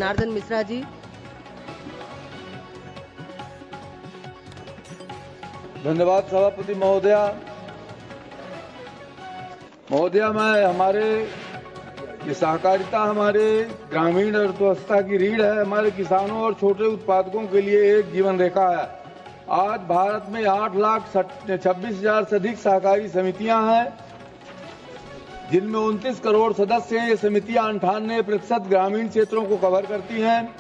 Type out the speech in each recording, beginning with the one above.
जनार्दन मिश्रा जी। धन्यवाद सभापति महोदया। मैं हमारे ये सहकारिता हमारे ग्रामीण अर्थव्यवस्था की रीढ़ है। हमारे किसानों और छोटे उत्पादकों के लिए एक जीवन रेखा है। आज भारत में 8,26,000 से अधिक सहकारी समितियां हैं, जिनमें 29 करोड़ सदस्य हैं। ये समितियां 98% ग्रामीण क्षेत्रों को कवर करती हैं।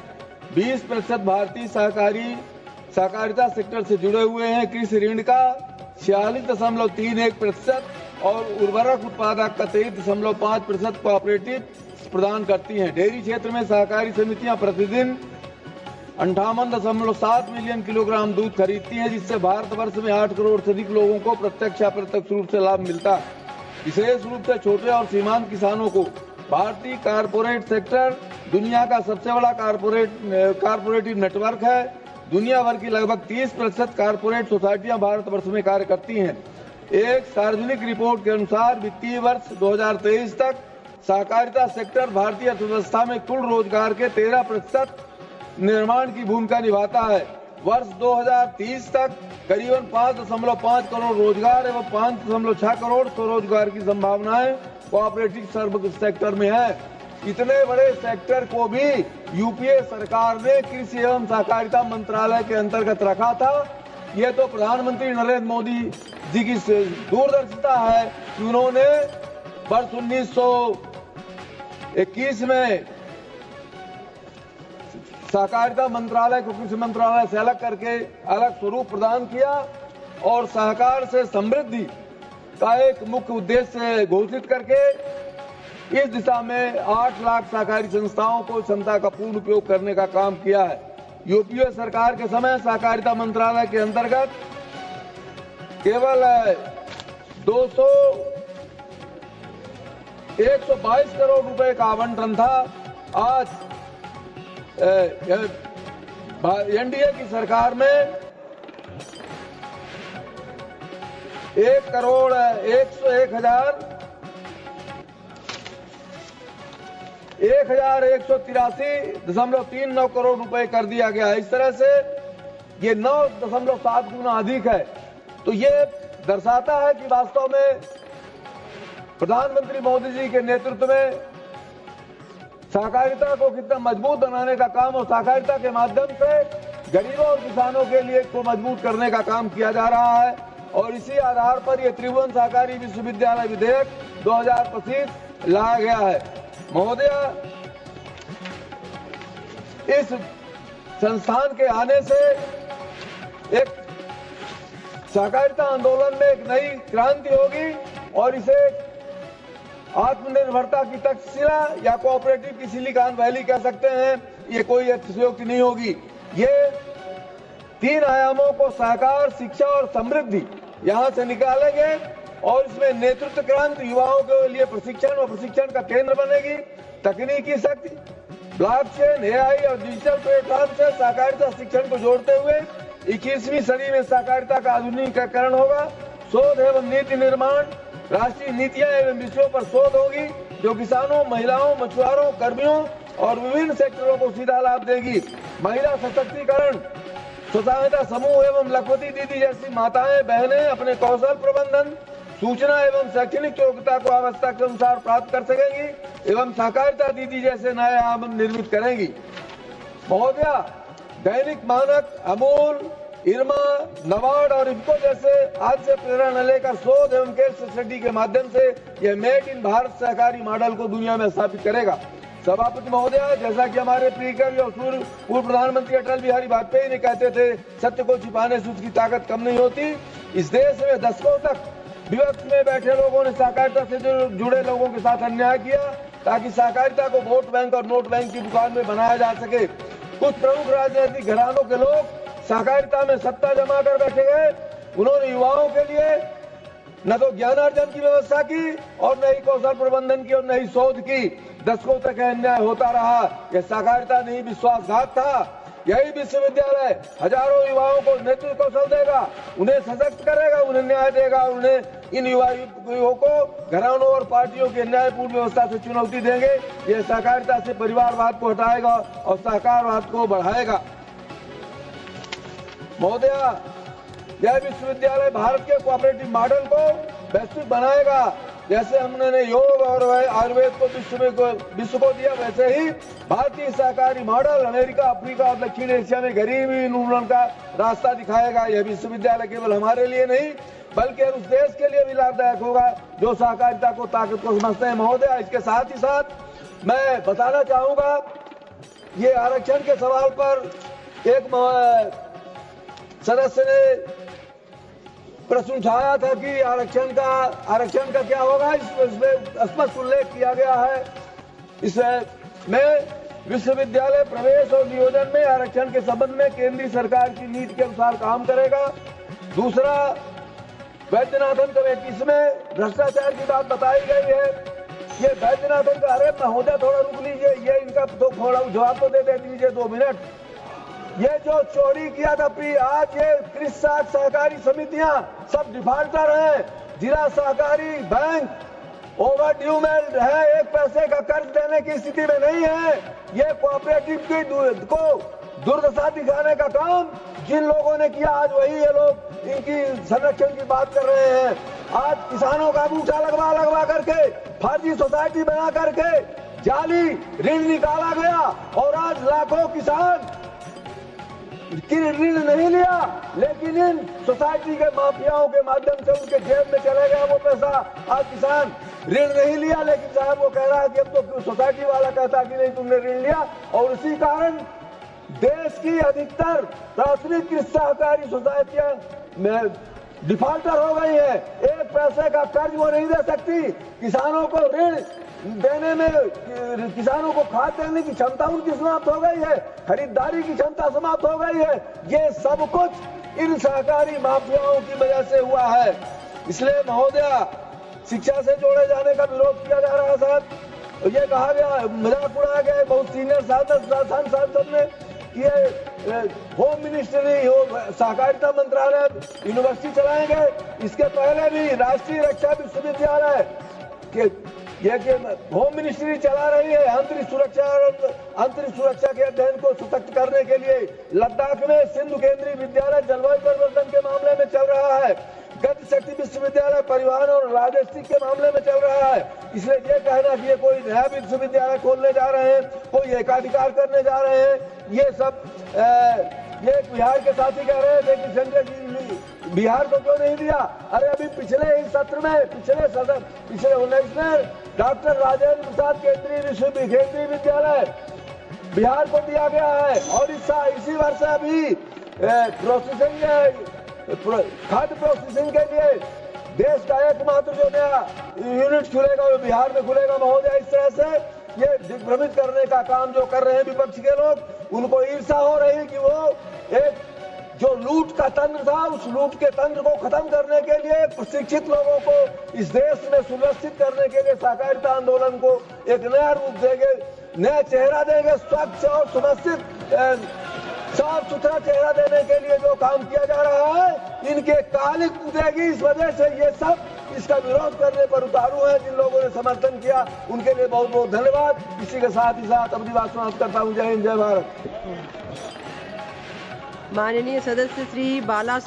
20% भारतीय सहकारिता सेक्टर से जुड़े हुए हैं। कृषि ऋण का 46.31% और उर्वरक उत्पादक का 23.5% कोऑपरेटिव प्रदान करती हैं। डेयरी क्षेत्र में सहकारी समितियां प्रतिदिन 58.7 मिलियन किलोग्राम दूध खरीदती हैं, जिससे भारतवर्ष में 8 करोड़ से अधिक लोगों को प्रत्यक्ष या अप्रत्यक्ष रूप से लाभ मिलता है। विशेष रूप से छोटे और सीमांत किसानों को भारतीय कारपोरेट सेक्टर दुनिया का सबसे बड़ा कारपोरेटिव नेटवर्क है। दुनिया भर की लगभग 30% कारपोरेट सोसाइटियां भारतवर्ष में कार्य करती हैं। एक सार्वजनिक रिपोर्ट के अनुसार वित्तीय वर्ष 2023 तक सहकारिता सेक्टर भारतीय अर्थव्यवस्था में कुल रोजगार के 13% निर्माण की भूमिका निभाता है। वर्ष 2030 तक करीबन 5.5 करोड़ रोजगार एवं 5.6 करोड़ स्वरोजगार की संभावनाएं कोऑपरेटिव सेक्टर में है। इतने बड़े सेक्टर को भी यूपीए सरकार ने कृषि एवं सहकारिता मंत्रालय के अंतर्गत रखा था। यह तो प्रधानमंत्री नरेंद्र मोदी जी की दूरदर्शिता है कि उन्होंने वर्ष 1921 में सहकारिता मंत्रालय को कृषि मंत्रालय से अलग करके अलग स्वरूप प्रदान किया और सहकार से समृद्धि का एक मुख्य उद्देश्य घोषित करके इस दिशा में 8 लाख सहकारी संस्थाओं को क्षमता का पूर्ण उपयोग करने का काम किया है। यूपीए सरकार के समय सहकारिता मंत्रालय के अंतर्गत केवल 122 करोड़ रुपए का आवंटन था। आज एनडीए की सरकार में 1,183.39 करोड़ रुपए कर दिया गया है। इस तरह से ये 9.7 गुना अधिक है। तो ये दर्शाता है कि वास्तव में प्रधानमंत्री मोदी जी के नेतृत्व में सहकारिता को कितना मजबूत बनाने का काम और सहकारिता के माध्यम से गरीबों और किसानों के लिए को मजबूत करने का काम किया जा रहा है। और इसी आधार पर यह त्रिभुवन सहकारी विश्वविद्यालय विधेयक 2025 लाया गया है। महोदय, इस संस्थान के आने से एक सहकारिता आंदोलन में एक नई क्रांति होगी और इसे आत्मनिर्भरता की तक्षशिला या कोऑपरेटिव की सिलिकॉन वैली कह सकते हैं। ये कोई अतिशयोक्ति नहीं होगी। ये 3 आयामों को सहकार, शिक्षा और समृद्धि यहाँ से निकालेंगे और इसमें नेतृत्व क्रांति, युवाओं के लिए प्रशिक्षण और प्रशिक्षण का केंद्र बनेगी। तकनीकी शक्ति, ब्लॉकचेन, एआई और डिजिटल प्लेटफॉर्म से सहकारिता शिक्षण को जोड़ते हुए 21वीं सदी में सहकारिता का आधुनिकीकरण होगा। शोध एवं नीति निर्माण, राष्ट्रीय नीतियां एवं विषयों पर शोध होगी जो किसानों, महिलाओं, मछुआरों, कर्मियों और विभिन्न सेक्टरों को सीधा लाभ देगी। महिला सशक्तिकरण, स्वसहायता समूह एवं लखपति दीदी जैसी माताएं बहनें अपने कौशल प्रबंधन, सूचना एवं शैक्षणिक योग्यता को आवश्यकता के अनुसार प्राप्त कर सकेंगी एवं सहकारिता दीदी जैसे नए आयाम निर्मित करेंगी। महोदया, दैनिक मानक, अमूल, इरमा, नबार्ड और इफ्को जैसे आज से प्रेरणा लेकर शोध एवं केस स्टडी के माध्यम से यह मेड इन भारत सहकारी मॉडल को दुनिया में स्थापित करेगा। सभापति महोदय, जैसा कि हमारे प्रिय कवि और पूर्व प्रधानमंत्री अटल बिहारी वाजपेयी ने कहते थे, सत्य को छिपाने से उसकी ताकत कम नहीं होती। इस देश में दशकों तक विपक्ष में बैठे लोगों ने सहकारिता से जुड़े लोगों के साथ अन्याय किया ताकि सहकारिता को वोट बैंक और नोट बैंक की दुकान में बनाया जा सके। कुछ प्रमुख राजनीतिक घरानों के लोग सहकारिता में सत्ता जमा कर बैठे गए। उन्होंने युवाओं के लिए न तो ज्ञानार्जन की व्यवस्था की और न ही कौशल प्रबंधन की और न ही शोध की। दशकों तक अन्याय होता रहा। यह सहकारिता नहीं, विश्वासघात था। यही विश्वविद्यालय हजारों युवाओं को नेतृत्व कौशल देगा, उन्हें सशक्त करेगा, उन्हें न्याय देगा, उन्हें इन युवाओं को घरानों और पार्टियों की अन्यायपूर्ण व्यवस्था से चुनौती देंगे। ये सहकारिता से परिवारवाद को हटाएगा और सहकारवाद को बढ़ाएगा। महोदया, यह विश्वविद्यालय भारत के कोऑपरेटिव मॉडल को वैश्विक बनाएगा। जैसे हमने योग और आयुर्वेद को विश्व को दिया, वैसे ही भारतीय सहकारी मॉडल अमेरिका, अफ्रीका और दक्षिण एशिया में गरीबी निर्मूलन का रास्ता दिखाएगा। यह विश्वविद्यालय केवल हमारे लिए नहीं बल्कि उस देश के लिए भी लाभदायक होगा जो सहकारिता को ताकत को समझते हैं। महोदया, इसके साथ ही साथ मैं बताना चाहूंगा, ये आरक्षण के सवाल पर एक सदस्य ने प्रश्न उठाया था कि आरक्षण का क्या होगा। इसमें स्पष्ट उल्लेख किया गया है। इसमें विश्वविद्यालय प्रवेश और नियोजन में आरक्षण के संबंध में केंद्रीय सरकार की नीति के अनुसार काम करेगा। दूसरा, वैद्यनाथन कमेटी, इसमें भ्रष्टाचार की बात बताई गई है। ये वैद्यनाथन का, अरे महोदय थोड़ा रुक लीजिए, ये इनका तो थोड़ा जवाब तो दे दीजिए 2 मिनट। ये जो चोरी किया था आज ये कृषि सहकारी समितियां सब डिफॉल्टर हैं। जिला सहकारी बैंक ओवरड्यू में है, 1 पैसे का कर्ज देने की स्थिति में नहीं है। ये कोऑपरेटिव की को दुर्दशा दिखाने का काम जिन लोगों ने किया, आज वही ये लोग इनकी संरक्षण की बात कर रहे हैं। आज किसानों का बूटा लगवा करके फर्जी सोसाइटी बना करके जाली ऋण निकाला गया और आज लाखों किसान ऋण नहीं लिया, लेकिन इन सोसाइटी के माफियाओं के माध्यम से उनके जेब में चले गया वो पैसा। आज किसान ऋण नहीं लिया, लेकिन साहब वो कह रहा है कि अब तो सोसाइटी वाला कहता कि नहीं तुमने ऋण लिया। और इसी कारण देश की अधिकतर प्राथमिक कृषि सहकारी सोसाइटियां में डिफॉल्टर हो गई है। 1 पैसे का कर्ज वो नहीं दे सकती। किसानों को ऋण देने में, किसानों को खाद देने की क्षमता उनकी समाप्त हो गई है, खरीदारी की क्षमता समाप्त हो गई है। ये सब कुछ इन सहकारी माफियाओं की वजह से हुआ है। इसलिए महोदया, शिक्षा से जोड़े जाने का विरोध किया जा रहा है साहब। ये कहा गया, मजाक उड़ाया गया बहुत सीनियर सांसद ने कि होम मिनिस्ट्री सहकारिता मंत्रालय यूनिवर्सिटी चलाएंगे। इसके पहले भी राष्ट्रीय रक्षा विश्वविद्यालय के होम मिनिस्ट्री चला रही है। अंतरिक्ष सुरक्षा के अध्ययन को सशक्त करने के लिए लद्दाख में सिंधु केंद्रीय विद्यालय जलवायु परिवर्तन के मामले में चल रहा है। गति शक्ति विश्वविद्यालय परिवहन और लॉजिस्टिक के मामले में चल रहा है। इसलिए ये कहना कि ये कोई नया विश्वविद्यालय खोलने जा रहे हैं, कोई एकाधिकार करने जा रहे हैं, ये सब ये बिहार के साथी कह रहे थे कि संजय जी बिहार को क्यों नहीं दिया। अरे अभी पिछले ही सत्र में पिछले 19 में डॉक्टर राजेंद्र प्रसाद केंद्रीय विद्यालय बिहार को दिया गया है। और इसी वर्ष अभी खाद्य प्रोसेसिंग के लिए देश का एकमात्र जो नया यूनिट खुलेगा वो बिहार में खुलेगा। महोदय, इस तरह से ये दिग्भ्रमित करने का काम जो कर रहे हैं विपक्ष के लोग, उनको ईर्ष्या हो रही है कि वो एक जो लूट का तंत्र था, उस लूट के तंत्र को खत्म करने के लिए, प्रशिक्षित लोगों को इस देश में सुव्यवस्थित करने के लिए सहकारिता आंदोलन को एक नया रूप देंगे, नया चेहरा देंगे। स्वच्छ और सुव्यवस्थित साफ सुथरा चेहरा देने के लिए जो काम किया जा रहा है, इनके कालिक उठेगी। इस वजह से ये सब इसका विरोध करने पर उतारू है। जिन लोगों ने समर्थन किया उनके लिए बहुत बहुत धन्यवाद। इसी के साथ ही साथ अपनी बात समाप्त करता हूँ। जय हिंद, जय भारत। माननीय सदस्य श्री बाला